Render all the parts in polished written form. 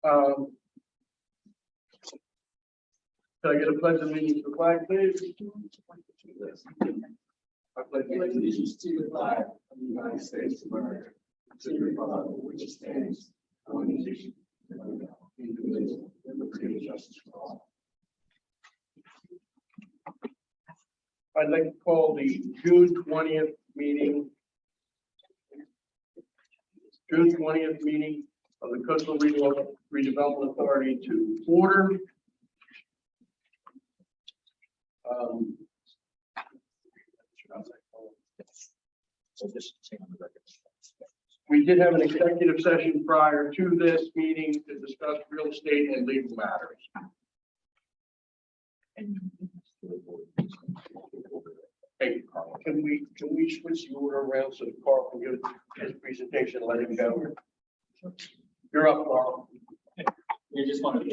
Can I get a pledge of allegiance to the flag, please? I pledge allegiance to the flag of the United States of America, to the republic which stands one nation, indivisible, with liberty and justice for all. I'd like to call the June 20th meeting. June 20th meeting of the Coatesville Redevelopment Authority to order. We did have an executive session prior to this meeting to discuss real estate and legal matters. Hey, Carl, can we switch the order around so that Carl can give his presentation and let him go? You're up, Carl. You just want to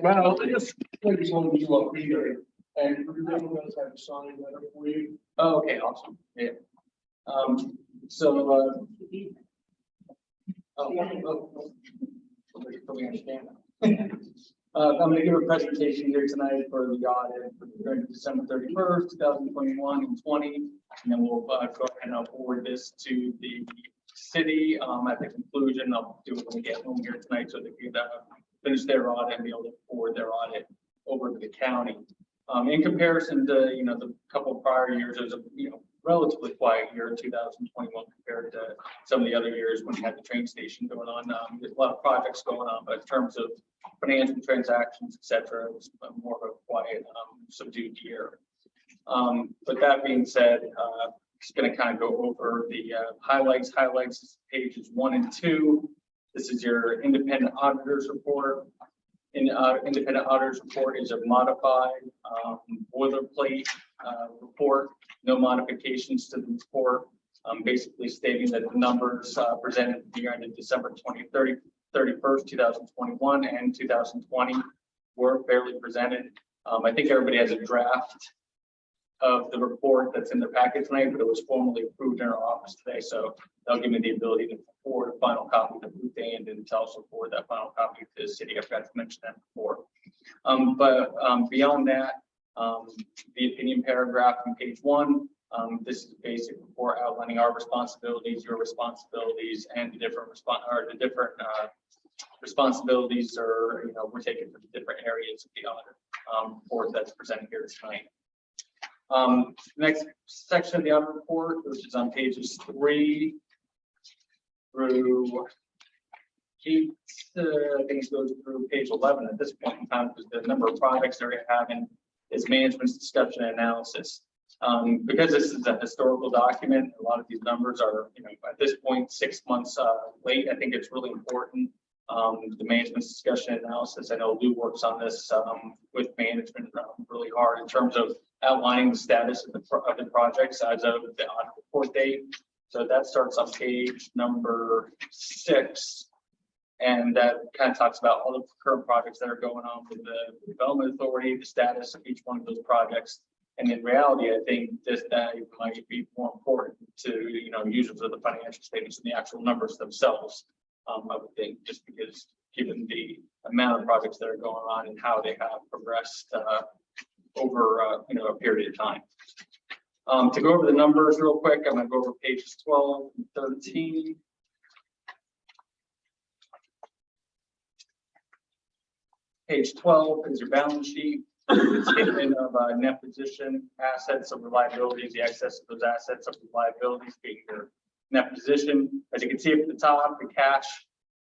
Well, just like as long as you up here, and we're going to have a sign letter for you. Oh, okay, awesome. Yeah. We understand. I'm going to give a presentation here tonight for the audit for December 31st, 2021 and 20, and then we'll go ahead and forward this to the city. At the conclusion, I'll do it when we get home here tonight, so they can finish their audit and be able to forward their audit over to the county. In comparison to the couple of prior years, it was a relatively quiet year in 2021 compared to some of the other years when we had the train station going on. There's a lot of projects going on, but in terms of financial transactions, etc., it was more of a quiet, subdued year. But that being said, just going to kind of go over the highlights. Highlights pages 1 and 2. This is your independent auditor's report. Independent auditor's report is a modified boilerplate report. No modifications to the report. Basically stating that the numbers presented at the year ended December 31st, 2021 and 2020 were fairly presented. I think everybody has a draft of the report that's in their packet tonight, but it was formally approved in our office today, so they'll give me the ability to forward a final copy to Ruth Ann and to also forward that final copy to the city. I forgot to mention that before. Beyond that, the opinion paragraph on page 1. This is a basic report outlining our responsibilities, your responsibilities, and the different responsibilities are we're taking for the different areas of the audit report that's presented here tonight. Next section of the audit report, which is on pages 3 through 8, I think it goes through page 11 at this point in time, because the number of projects that we're having is management's discussion and analysis. Because this is a historical document, a lot of these numbers are, at this point, 6 months late. I think it's really important. The management's discussion and analysis. I know Lou works on this with management really hard in terms of outlining the status of the projects as of the audit report date. So that starts on page number 6. And that kind of talks about all the current projects that are going on with the Development Authority, the status of each one of those projects. And in reality, I think that might be more important to users of the financial statements and the actual numbers themselves. I would think, just because given the amount of projects that are going on and how they have progressed over a period of time. To go over the numbers real quick, I'm going to go over pages 12 and 13. Page 12 is your balance sheet. Statement of net position, assets over liabilities, the excess of those assets over liabilities being your net position. As you can see up at the top, the cash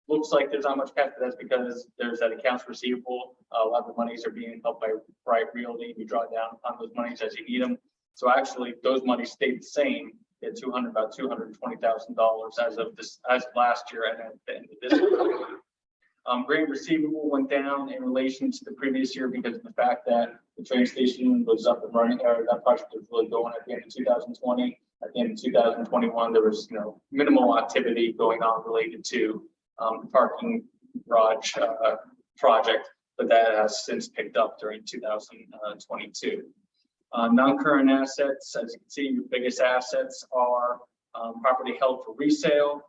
looks like there's not much cash, but that's because there's that accounts receivable. A lot of the monies are being held by Bright Realty. You draw down on those monies as you need them. So actually, those monies stayed the same at about $220,000 as of last year and at the end of this year. Grant receivable went down in relation to the previous year because of the fact that the train station was up and running, or that project was really going at the end of 2020. At the end of 2021, there was minimal activity going on related to the parking garage project, but that has since picked up during 2022. Non-current assets, as you can see, your biggest assets are property held for resale,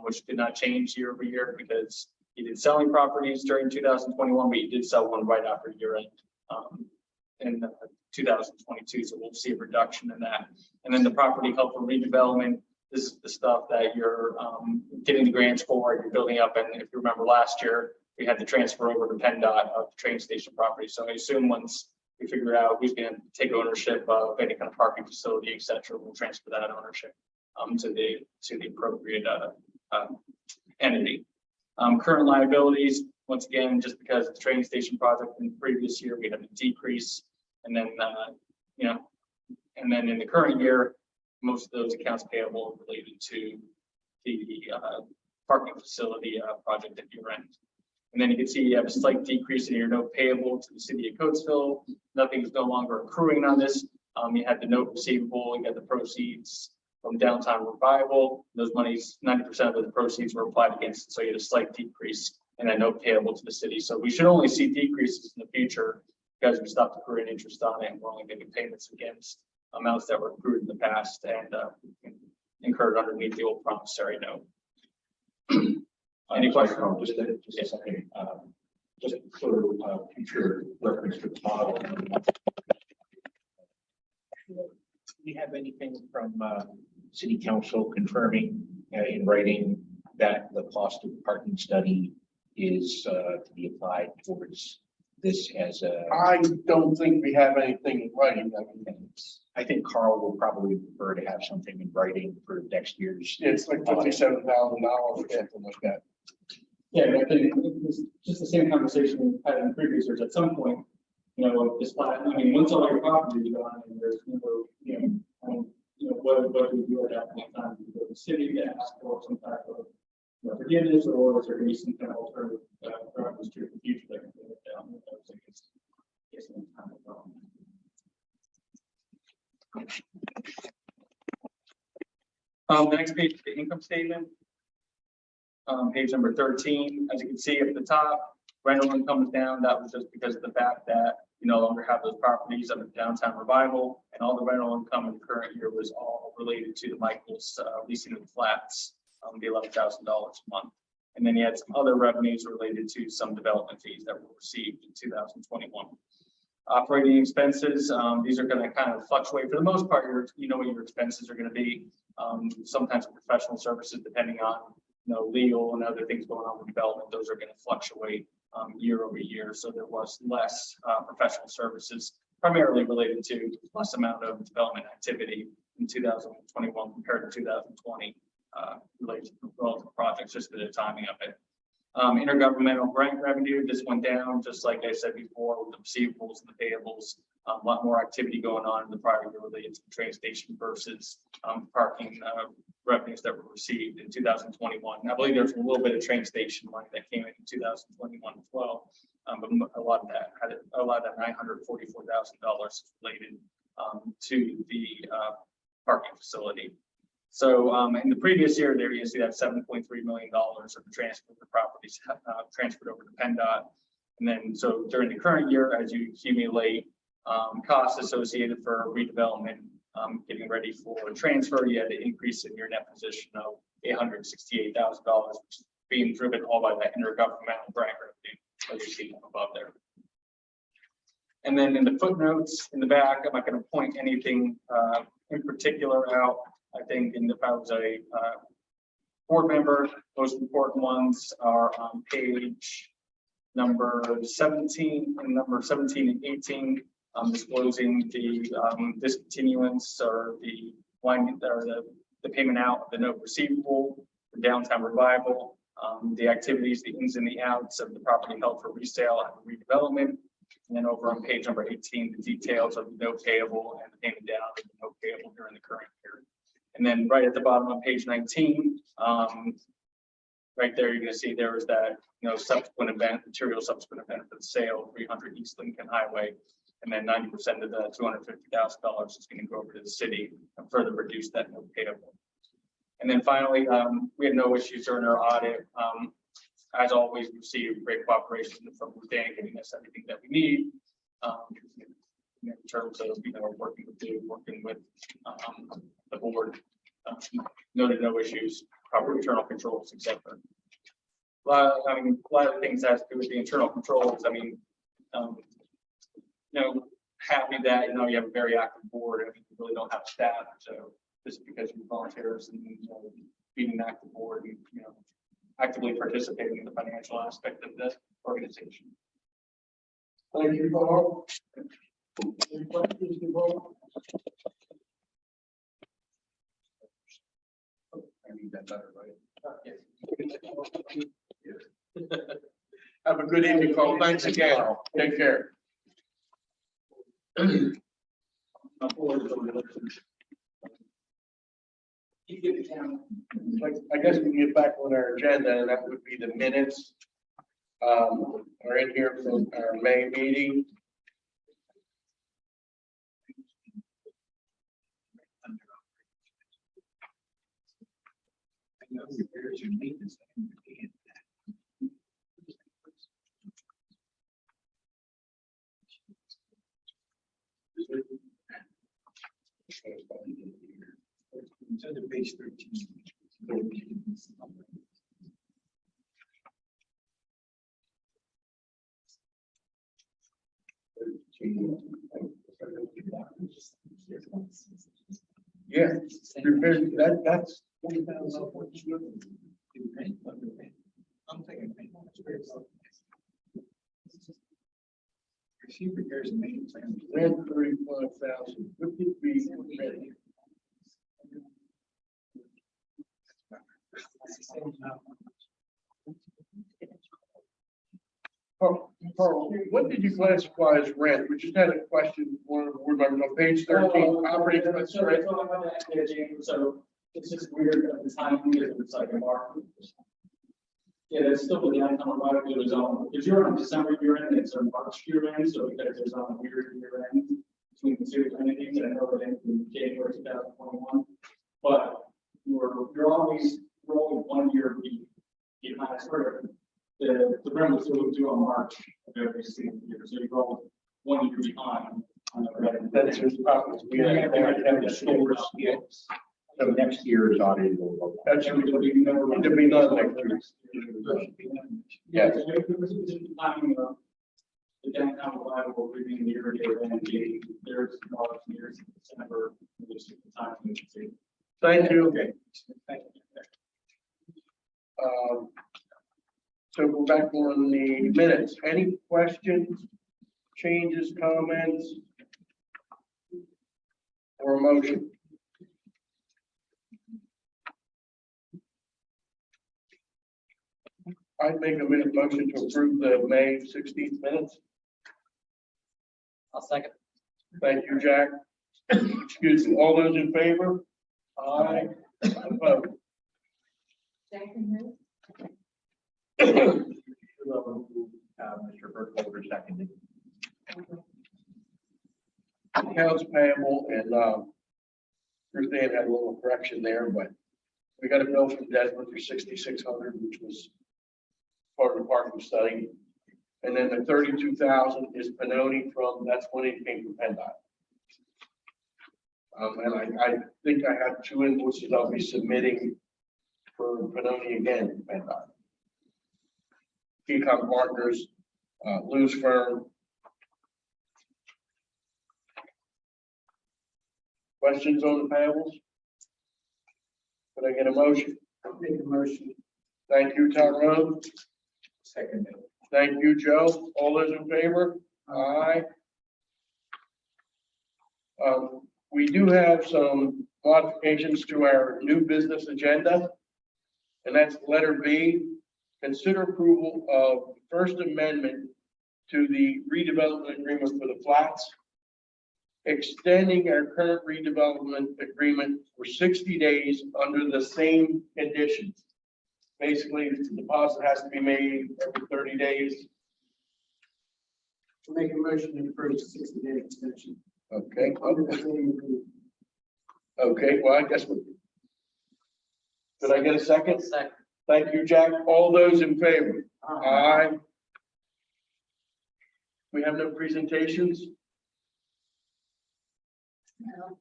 which did not change year over year because you did selling properties during 2021, but you did sell one right after year end in 2022. So we'll see a reduction in that. And then the property held for redevelopment. This is the stuff that you're getting the grants for, you're building up. And if you remember last year, we had to transfer over to PennDOT of the train station property. So I assume once we figure out who's going to take ownership of any kind of parking facility, et cetera, we'll transfer that ownership to the appropriate entity. Current liabilities, once again, just because of the train station project in the previous year, we had a decrease. And then, and then in the current year, most of those accounts payable are related to the parking facility project at year end. And then you can see you have a slight decrease in your note payable to the city of Coatesville. Nothing is no longer accruing on this. You had the note receivable, you got the proceeds from downtown revival. Those monies, 90% of the proceeds were applied against it. So you had a slight decrease in a note payable to the city. So we should only see decreases in the future because we stopped accruing interest on it and we're only making payments against amounts that were accrued in the past and incurred underneath the old promissory note. Any questions? Just a second. Just for future reference to the model. Do we have anything from City Council confirming in writing that the cost of the parking study is to be applied towards this as a? I don't think we have anything in writing. I think Carl will probably prefer to have something in writing for next year's. It's like $57,000 or something like that. Yeah, I think it's just the same conversation we had in previous years. At some point, this plan, I mean, once all your property is gone and there's no, what do we do at that point in time? Do we go to the city to ask for some type of forgiveness, or is there going to be some kind of alternative programs to the future that can bring it down? The next page is the income statement. Page number 13. As you can see at the top, rental income is down. That was just because of the fact that you no longer have those properties under downtown revival, and all the rental income in the current year was all related to the Michaels leasing of the flats, the $11,000 a month. And then you had some other revenues related to some development fees that were received in 2021. Operating expenses, these are going to kind of fluctuate. For the most part, you know what your expenses are going to be. Sometimes professional services, depending on legal and other things going on with development, those are going to fluctuate year over year. So there was less professional services, primarily related to less amount of development activity in 2021 compared to 2020, related to relative projects, just the timing of it. Intergovernmental grant revenue, this went down, just like I said before, with the receivables and the payables. A lot more activity going on in the prior year related to the train station versus parking revenues that were received in 2021. I believe there's a little bit of train station money that came in 2021 as well, but a lot of that $944,000 related to the parking facility. So in the previous year, there you see that $7.3 million of the transfer of the properties transferred over to PennDOT. And then so during the current year, as you accumulate costs associated for redevelopment, getting ready for a transfer, you had an increase in your net position of $868,000, which is being driven all by that intergovernmental grant revenue, as you see above there. And then in the footnotes in the back, I'm not going to point anything in particular out. I think if I was a board member, most important ones are on page number 17 and number 17 and 18. Disclosing the discontinuance or the winding or the payment out of the note receivable, the downtown revival, the activities, the ins and the outs of the property held for resale and redevelopment. And then over on page number 18, the details of the note payable and the payment down of the note payable during the current year. And then right at the bottom of page 19, right there, you're going to see there was that subsequent event, material subsequent event of the sale, 300 East Lincoln Highway. And then 90% of the $250,000 is going to go over to the city and further reduce that note payable. And then finally, we had no issues during our audit. As always, we received great cooperation from Dan, giving us everything that we need in terms of working with the board. Noted no issues, proper internal controls, etc. a lot of things has to do with the internal controls. I mean, happy that, you have a very active board and you really don't have staff. So just because you volunteers and, being an active board and, actively participating in the financial aspect of the organization. Thank you, Paul. Any questions, Paul? I need that better, right? Yes. Have a good evening, Paul. Thanks again. Take care. I guess we can get back on our agenda, and that would be the minutes. Are in here from our May meeting. It's under page 13. Yeah, that's. I'm thinking. She repairs and maintenance. 35,000, 53. Carl, what did you classify as rent? We just had a question, one of the board members on page 13, property expense rent. So it's just weird at the time because it's like a market. Yeah, that's still the outcome of why it was on. If you're on December year end, it's a March year end, so because there's on a weird year end between the two entities, and I know it ended in January 2021. But you're always 1 year behind. The rent was due on March of every single year, so you're always 1 year behind on the rent. That's his problems. We have the stores. Yes. So next year is audited. That should be done next year. Yeah, so there was timing of the downtown reliable reading the irrigated energy. There's years in December. There's time to see. Thank you. Okay. Thank you. So we're back on the minutes. Any questions, changes, comments, or a motion? I'd make a motion to approve the May 16th minutes. I'll second. Thank you, Jack. Excuse me. All those in favor? Aye. Opposed? Mr. Burkholder seconded. Accounts payable and Ruth Ann had a little correction there, but we got a bill from Desmond for 6,600, which was part of the parking study. And then the 32,000 is Panoni from, that's when it came from PennDOT. And I think I have 2 invoices I'll be submitting for Panoni again, PennDOT. Econ Partners, Lou's firm. Questions on the payables? Could I get a motion? Make a motion. Thank you, Tyrone. Seconded. Thank you, Joe. All those in favor? Aye. We do have some modifications to our new business agenda. And that's letter B. Consider approval of the First Amendment to the redevelopment agreement for the flats, extending our current redevelopment agreement for 60 days under the same conditions. Basically, the deposit has to be made every 30 days. To make a motion to approve the 60-day extension. Okay. Okay, well, I guess did I get a second? Second. Thank you, Jack. All those in favor? Aye. We have no presentations? No.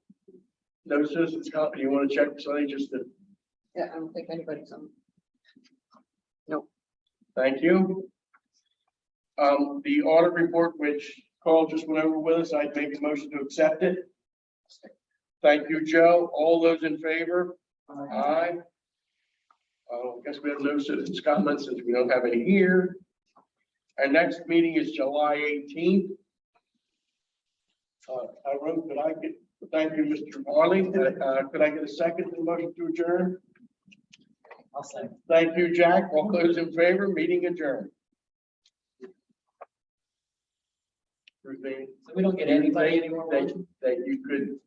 No citizens comment. You want to check something just to, Yeah, I don't think anybody's on. Nope. Thank you. The audit report, which Carl just went over with us, I'd make a motion to accept it. Thank you, Joe. All those in favor? Aye. I guess we have no citizens' comments since we don't have any here. Our next meeting is July 18th. I wrote that I could, thank you, Mr. Marley. Could I get a second to the motion to adjourn? I'll say. Thank you, Jack. All those in favor, meeting adjourned. Ruthie, So we don't get anybody anymore. that you could